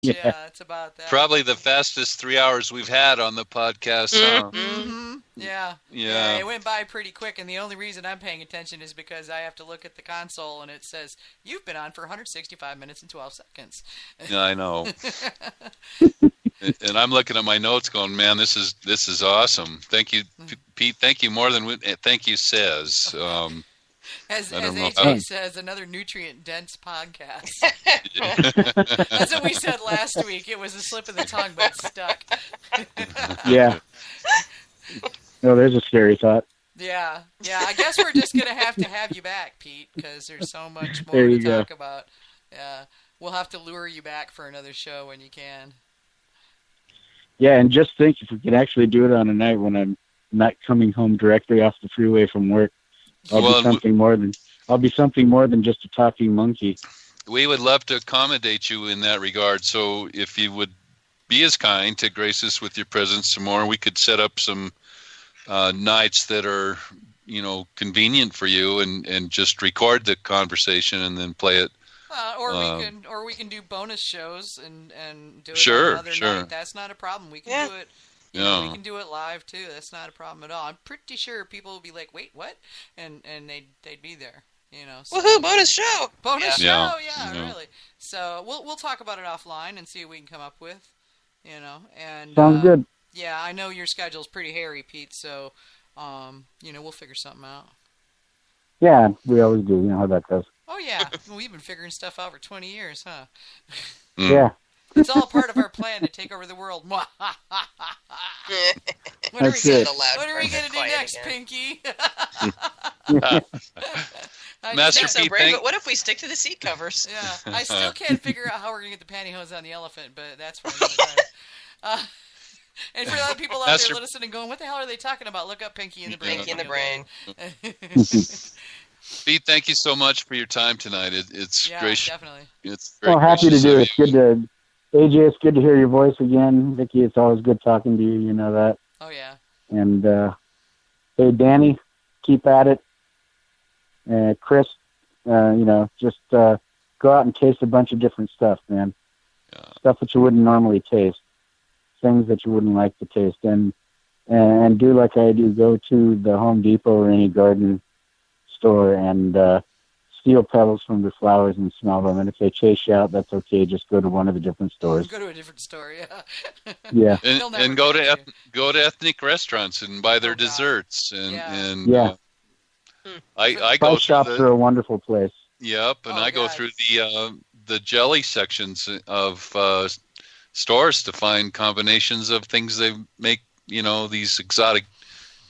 Yeah, it's about that. Probably the fastest 3 hours we've had on the podcast. Yeah. It went by pretty quick, and the only reason I'm paying attention is because I have to look at the console, and it says, you've been on for 165 minutes and 12 seconds. Yeah, I know. And I'm looking at my notes going, man, this is awesome. Thank you, Pete. Thank you more than thank you says. As AJ says, another nutrient-dense podcast. That's what we said last week. It was a slip of the tongue, but it stuck. Yeah. No, there's a scary thought. Yeah. I guess we're just going to have you back, Pete, because there's so much more to talk about. Yeah. We'll have to lure you back for another show when you can. Yeah, and just think if we could actually do it on a night when I'm not coming home directly off the freeway from work, I'll be something more than just a talking monkey. We would love to accommodate you in that regard. So if you would be as kind to grace us with your presence some more, we could set up some nights that are, convenient for you, and just record the conversation and then play it. Or we can do bonus shows and do it on another night. That's not a problem. We can do it. We can do it live too. That's not a problem at all. I'm pretty sure people will be like, "Wait, what?" and they'd be there. So. Woohoo! Bonus show. Bonus show. Yeah, really. So we'll talk about it offline and see what we can come up with. And sounds good. Yeah, I know your schedule's pretty hairy, Pete. So we'll figure something out. Yeah, we always do. You know how that goes. Oh, yeah. We've been figuring stuff out for 20 years, huh? Yeah. It's all part of our plan to take over the world. What are we going to do next, Pinky? Master so brave, but what if we stick to the seat covers? Yeah, I still can't figure out how we're going to get the pantyhose on the elephant, but that's for another time. And for other people out there listening going, what the hell are they talking about? Look up Pinky in the Brain. Pinky in the Brain. Pete, thank you so much for your time tonight. It's great. Definitely. It's very happy to do it. It's good to, AJ, it's good to hear your voice again. Vicky, it's always good talking to you. You know that. Oh, yeah. And, hey, Danny, keep at it. Chris, just go out and taste a bunch of different stuff, man. Yeah. Stuff that you wouldn't normally taste. Things that you wouldn't like to taste. And do like I do. Go to the Home Depot or any garden store and steal petals from the flowers and smell them. And if they chase you out, that's okay. Just go to one of the different stores. Go to a different store, yeah. Yeah. And go to ethnic restaurants and buy their desserts. I go shops are a wonderful place. Yep, and I go through the jelly sections of stores to find combinations of things they make, these exotic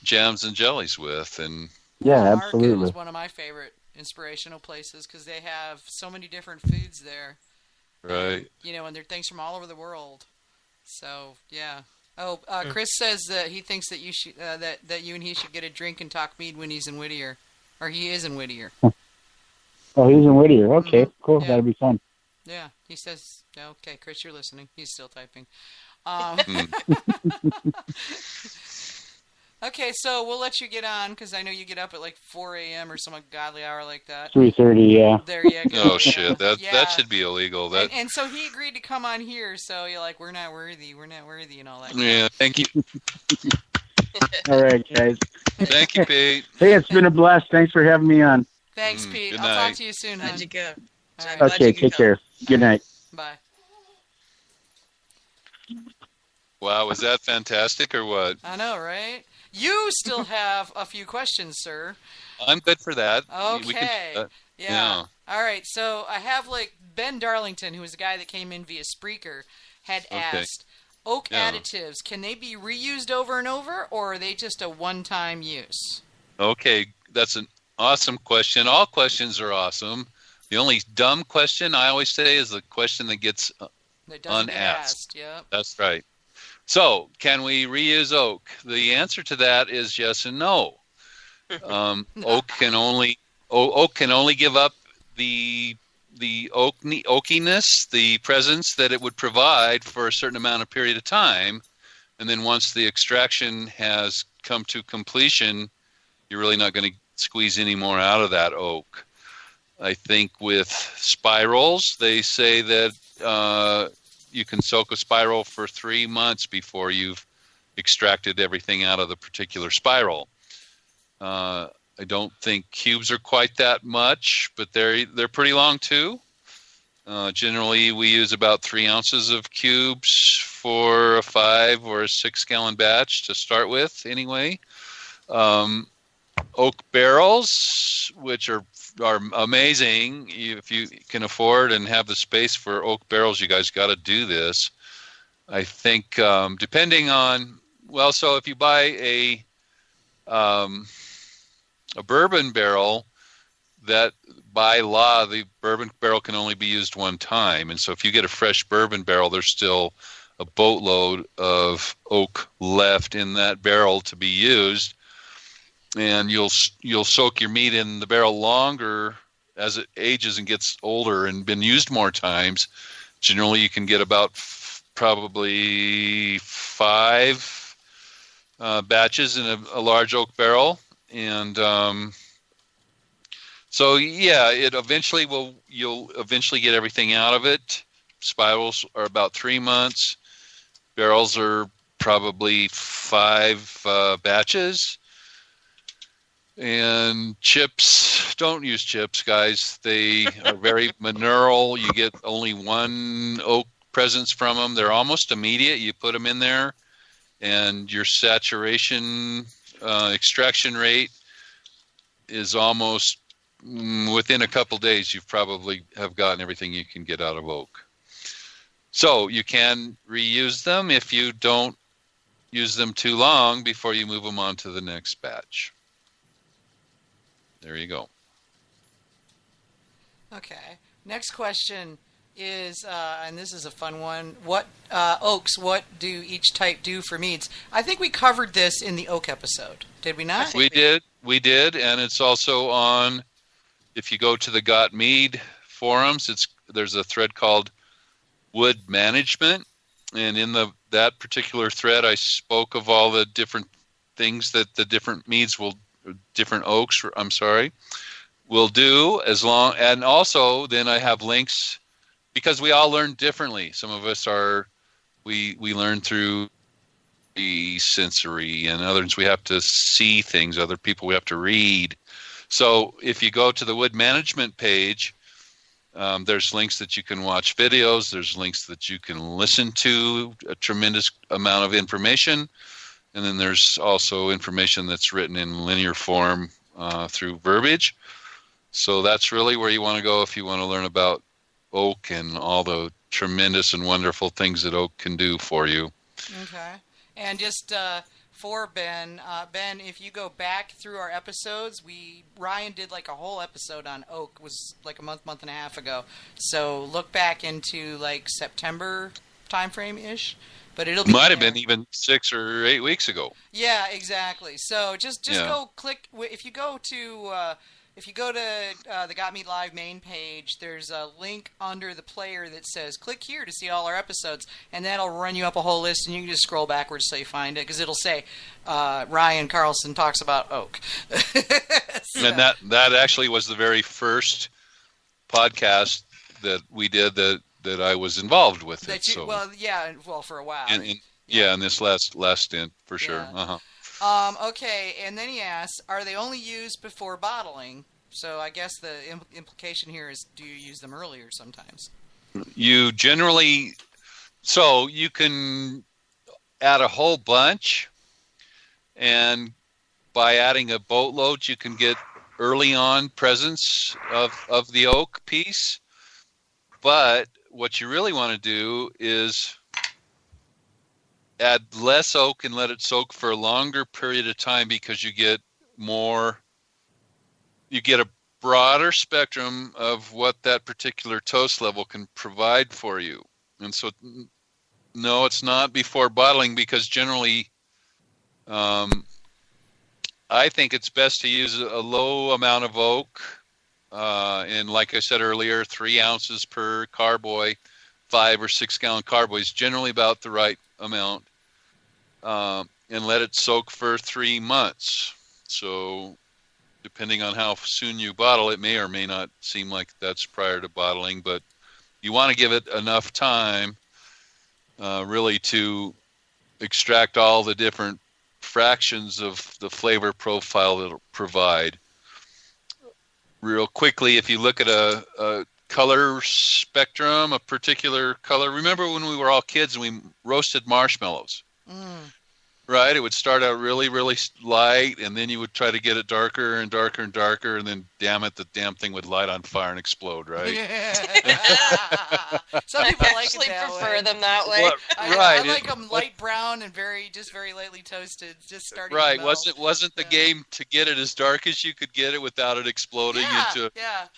jams and jellies with. And yeah, absolutely. Market is one of my favorite inspirational places because they have so many different foods there. Right. And they're things from all over the world. So, yeah. Oh, Chris says that he thinks that you should that you and he should get a drink and talk mead when he's in Whittier. Or he is in Whittier. Oh, he's in Whittier. Okay, cool. Yeah. That'll be fun. Yeah, he says, okay, Chris, you're listening. He's still typing. Okay, so we'll let you get on because I know you get up at like 4 a.m. or some godly hour like that. 3:30, yeah. There you go. Oh, shit. That should be illegal. And so he agreed to come on here, so you're like, we're not worthy, and all that. Yeah, thank you. All right, guys. Thank you, Pete. Hey, it's been a blast. Thanks for having me on. Thanks, Pete. I'll talk to you soon, hon. How'd you go? Right. Okay, take care. Good night. Bye. Wow, was that fantastic or what? I know, right? You still have a few questions, sir. I'm good for that. Okay. Yeah. All right, so I have Ben Darlington, who was a guy that came in via Spreaker, had asked, oak additives, can they be reused over and over, or are they just a one-time use? Okay, that's an awesome question. All questions are awesome. The only dumb question I always say is the question that gets unasked. Yep. That's right. So, can we reuse oak? The answer to that is yes and no. Oak can only give up the oakiness, the presence that it would provide for a certain amount of period of time, and then once the extraction has come to completion, you're really not going to squeeze any more out of that oak. I think with spirals, they say that you can soak a spiral for 3 months before you've extracted everything out of the particular spiral. I don't think cubes are quite that much, but they're pretty long too. Generally, we use about 3 ounces of cubes for a 5 or a 6 gallon batch to start with, anyway. Oak barrels, which are amazing. If you can afford and have the space for oak barrels, you guys got to do this. I think depending on, well, so if you buy a bourbon barrel, that by law, the bourbon barrel can only be used one time. And so if you get a fresh bourbon barrel, there's still a boatload of oak left in that barrel to be used. And you'll soak your meat in the barrel longer as it ages and gets older and been used more times. Generally, you can get about probably 5 batches in a large oak barrel. And so, yeah, you'll eventually get everything out of it. Spirals are about 3 months. Barrels are probably 5 batches. And chips, don't use chips, guys. They are very mineral. You get only 1 oak presence from them. They're almost immediate. You put them in there, and your saturation extraction rate is almost within a couple days. You probably have gotten everything you can get out of oak. So you can reuse them if you don't use them too long before you move them on to the next batch. There you go. Okay. Next question is, and this is a fun one, what do each type do for meads? I think we covered this in the oak episode. Did we not? We did, and it's also on, if you go to the Got Mead forums, there's a thread called Wood Management, and in that particular thread, I spoke of all the different things that the different meads different oaks, will do, and also then I have links, because we all learn differently. Some of us we learn through the sensory, and others we have to see things. Other people we have to read. So if you go to the wood management page, there's links that you can watch videos. There's links that you can listen to, a tremendous amount of information. And then there's also information that's written in linear form through verbiage. So that's really where you want to go if you want to learn about oak and all the tremendous and wonderful things that oak can do for you. Okay. And just for Ben, if you go back through our episodes, Ryan did like a whole episode on oak, it was like a month and a half ago. So look back into like September timeframe-ish. But it'll be might have been even 6 or 8 weeks ago. Yeah, exactly. So just go click. If you go to the Got Me Live main page, there's a link under the player that says "click here to see all our episodes," and that'll run you up a whole list, and you can just scroll backwards so you find it, because it'll say Ryan Carlson talks about oak. So. And that actually was the very first podcast that we did that I was involved with it. For a while. In this last stint, for sure. Uh-huh. Okay, and then he asks, are they only used before bottling? So I guess the implication here is, do you use them earlier sometimes? You generally, so you can add a whole bunch, and by adding a boatload, you can get early on presence of the oak piece. But what you really want to do is add less oak and let it soak for a longer period of time, because you get a broader spectrum of what that particular toast level can provide for you. And so, no, it's not before bottling, because generally, I think it's best to use a low amount of oak. And like I said earlier, 3 ounces per carboy, 5 or 6 gallon carboy is generally about the right amount. And let it soak for 3 months. So depending on how soon you bottle, it may or may not seem like that's prior to bottling, but you want to give it enough time really to extract all the different fractions of the flavor profile that it'll provide. Real quickly, if you look at a color spectrum, a particular color, remember when we were all kids and we roasted marshmallows? Right? It would start out really, really light, and then you would try to get it darker and darker and darker, and then, damn it, the damn thing would light on fire and explode, right? Yeah. Some people actually prefer them that way. Well, right. I like them light brown and very lightly toasted, just starting right. to melt. Wasn't the game to get it as dark as you could get it without it exploding into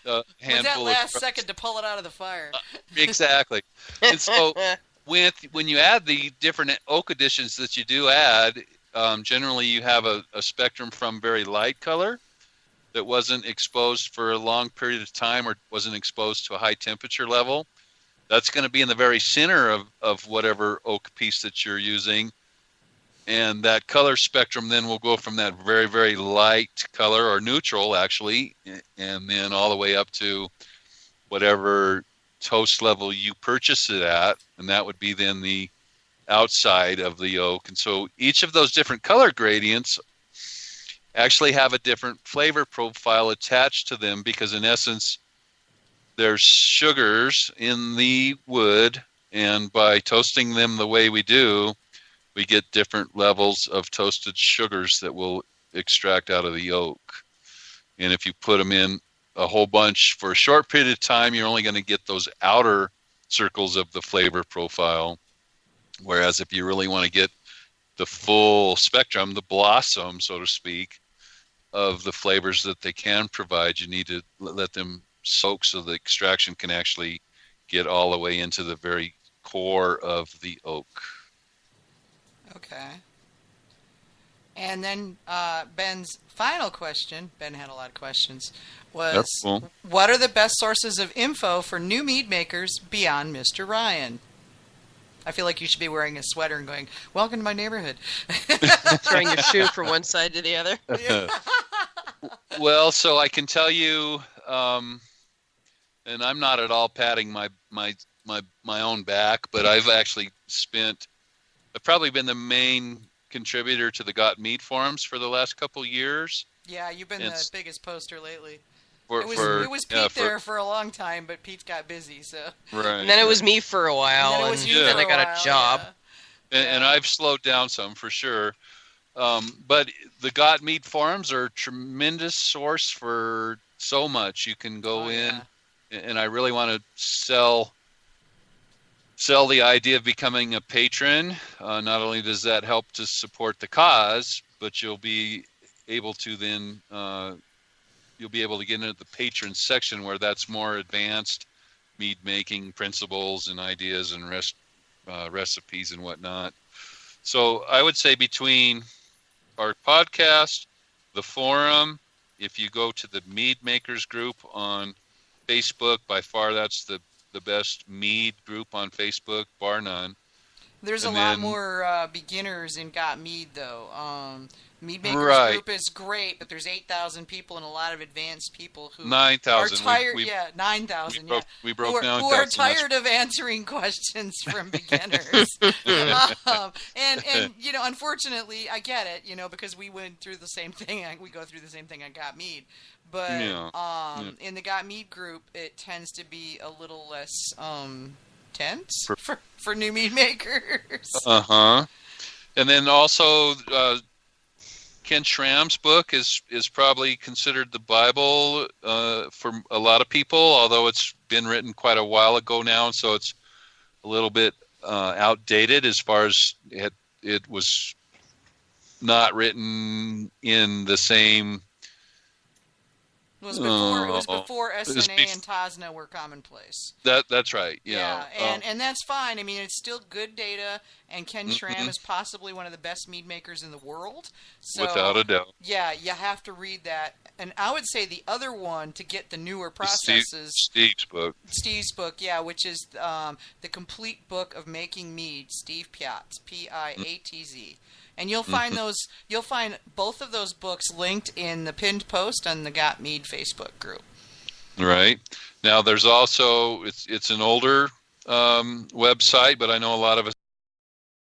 a handful with that last of second to pull it out of the fire. Exactly. And so when you add the different oak additions that you do add, generally you have a spectrum from very light color that wasn't exposed for a long period of time or wasn't exposed to a high temperature level. That's going to be in the very center of whatever oak piece that you're using. And that color spectrum then will go from that very, very light color, or neutral actually, and then all the way up to whatever toast level you purchase it at, and that would be then the outside of the oak. And so each of those different color gradients actually have a different flavor profile attached to them, because in essence there's sugars in the wood, and by toasting them the way we do, we get different levels of toasted sugars that we'll extract out of the oak. And if you put them in a whole bunch for a short period of time, you're only going to get those outer circles of the flavor profile. Whereas if you really want to get the full spectrum, the blossom, so to speak, of the flavors that they can provide, you need to let them soak so the extraction can actually get all the way into the very core of the oak. Okay. And then Ben's final question, Ben had a lot of questions, was cool. What are the best sources of info for new mead makers beyond Mr. Ryan? I feel like you should be wearing a sweater and going, welcome to my neighborhood. Throwing your shoe from one side to the other. Well, so I can tell you, and I'm not at all patting my own back, but I've probably been the main contributor to the Got Mead forums for the last couple years. Yeah, you've been the biggest poster lately. It was Pete there for a long time, but Pete got busy, so. Right. And then it was me for a while, and then I got a job. Yeah. And I've slowed down some for sure. But the Got Mead forums are a tremendous source for so much. You can go in, and I really want to sell the idea of becoming a patron. Not only does that help to support the cause, but you'll be able to then you'll be able to get into the patron section where that's more advanced mead making principles and ideas and recipes and whatnot. So I would say between our podcast, the forum, if you go to the Mead Makers group on Facebook, by far that's the best mead group on Facebook, bar none. There's a lot more beginners in Got Mead, though. Mead Makers group is great, but there's 8,000 people and a lot of advanced people who 9,000. are tired. 9,000. We broke down. Who are tired of answering questions from beginners. And unfortunately, I get it. Because we went through the same thing. We go through the same thing on Got Mead. But in the Got Mead group, it tends to be a little less tense for new mead makers. And then also, Ken Schramm's book is probably considered the Bible for a lot of people, although it's been written quite a while ago now, so it's a little bit outdated as far as it was not written in the same. It was before SNA and Tosna were commonplace. That's right. Yeah. And that's fine. I mean, it's still good data, and Ken Schramm is possibly one of the best mead makers in the world. So, without a doubt. Yeah, you have to read that. And I would say the other one to get the newer processes. Steve's book. Steve's book, yeah, which is the Complete Book of Making Mead. Steve Piatz, Piatz. And you'll find both of those books linked in the pinned post on the Got Mead Facebook group. Right. Now there's also it's an older website, but I know a lot of us